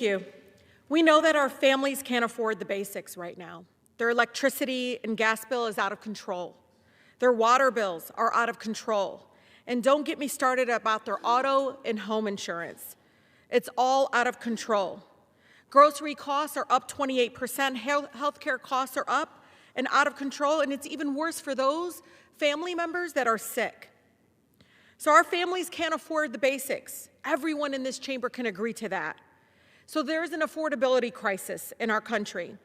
you. We know that our families can't afford the basics right now. Their electricity and gas bill is out of control. Their water bills are out of control. And don't get me started about their auto and home insurance. It's all out of control. Grocery costs are up 28%. Healthcare costs are up and out of control. And it's even worse for those family members that are sick. So our families can't afford the basics. Everyone in this chamber can agree to that. So there's an affordability crisis in our country.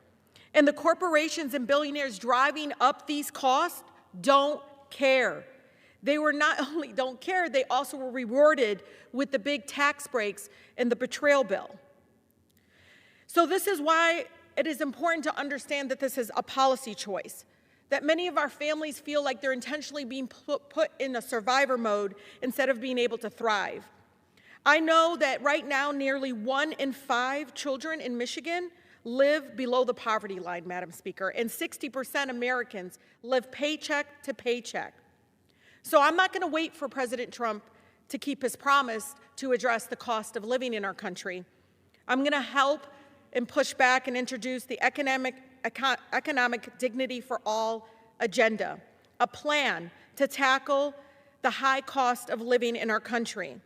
And the corporations and billionaires driving up these costs don't care. They were not only don't care, they also were rewarded with the big tax breaks and the betrayal bill. So this is why it is important to understand that this is a policy choice, that many of our families feel like they're intentionally being put in a survivor mode instead of being able to thrive. I know that right now nearly 1 in 5 children in Michigan live below the poverty line, Madam Speaker, and 60% Americans live paycheck to paycheck. So I'm not going to wait for President Trump to keep his promise to address the cost of living in our country. I'm going to help and push back and introduce the economic dignity for all agenda, a plan to tackle the high cost of living in our country.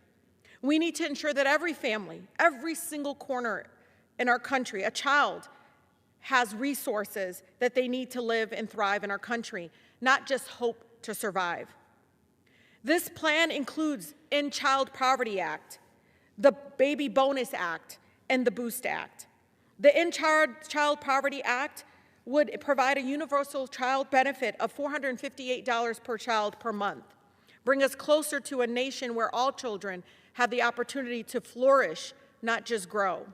We need to ensure that every family, every single corner in our country, a child has resources that they need to live and thrive in our country, not just hope to survive. This plan includes End Child Poverty Act, the Baby Bonus Act, and the Boost Act. The End Child Poverty Act would provide a universal child benefit of $458 per child per month, bring us closer to a nation where all children have the opportunity to flourish, not just grow.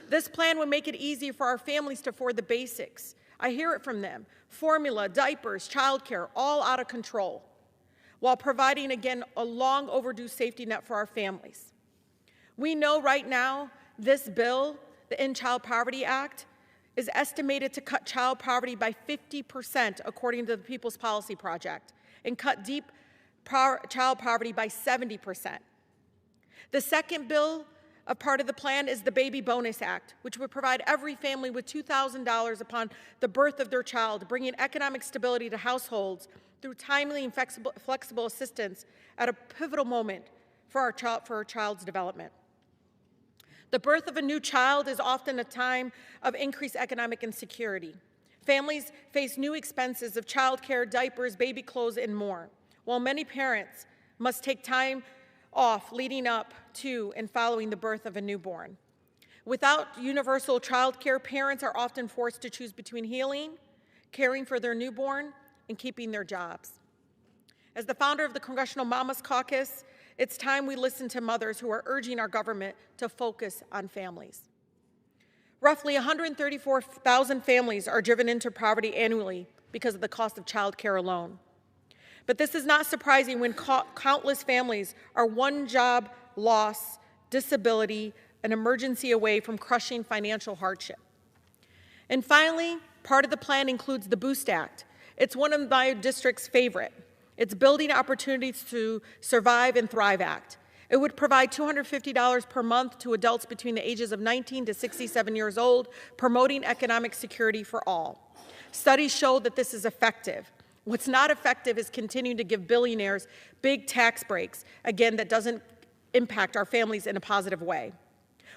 This plan would make it easy for our families to afford the basics. I hear it from them. Formula, diapers, childcare, all out of control, while providing, again, a long overdue safety net for our families. We know right now this bill, the End Child Poverty Act, is estimated to cut child poverty by 50%, according to the People's Policy Project, and cut deep child poverty by 70%. The second bill of part of the plan is the Baby Bonus Act, which would provide every family with $2,000 upon the birth of their child, bringing economic stability to households through timely and flexible assistance at a pivotal moment for our child's development. The birth of a new child is often a time of increased economic insecurity. Families face new expenses of childcare, diapers, baby clothes, and more, while many parents must take time off leading up to and following the birth of a newborn. Without universal child care, parents are often forced to choose between healing, caring for their newborn, and keeping their jobs. As the founder of the Congressional Mamas Caucus, it's time we listen to mothers who are urging our government to focus on families. Roughly 134,000 families are driven into poverty annually because of the cost of child care alone. But this is not surprising when countless families are one job loss, disability, an emergency away from crushing financial hardship. And finally, part of the plan includes the Boost Act. It's one of my district's favorite. It's Building Opportunities to Survive and Thrive Act. It would provide $250 per month to adults between the ages of 19 to 67 years old, promoting economic security for all. Studies show that this is effective. What's not effective is continuing to give billionaires big tax breaks, again, that doesn't impact our families in a positive way.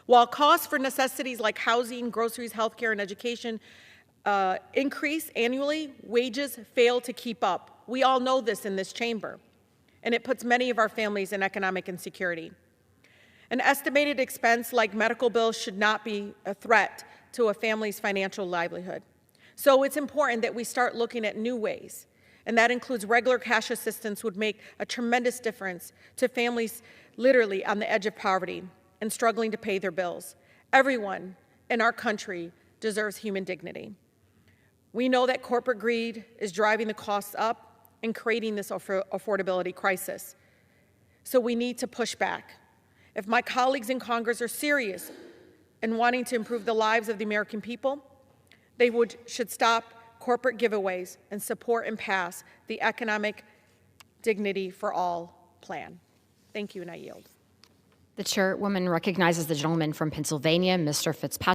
While costs for necessities like housing, groceries, healthcare, and education increase annually, wages fail to keep up. We all know this in this chamber, and it puts many of our families in economic insecurity. An estimated expense like medical bills should not be a threat to a family's financial livelihood. So it's important that we start looking at new ways, and that includes regular cash assistance would make a tremendous difference to families literally on the edge of poverty and struggling to pay their bills. Everyone in our country deserves human dignity. We know that corporate greed is driving the costs up and creating this affordability crisis. So we need to push back. If my colleagues in Congress are serious in wanting to improve the lives of the American people, they should stop corporate giveaways and support and pass the Economic Dignity for All plan. Thank you, and I yield. The chairwoman recognizes the gentleman from Pennsylvania, Mr. Fitzpatrick.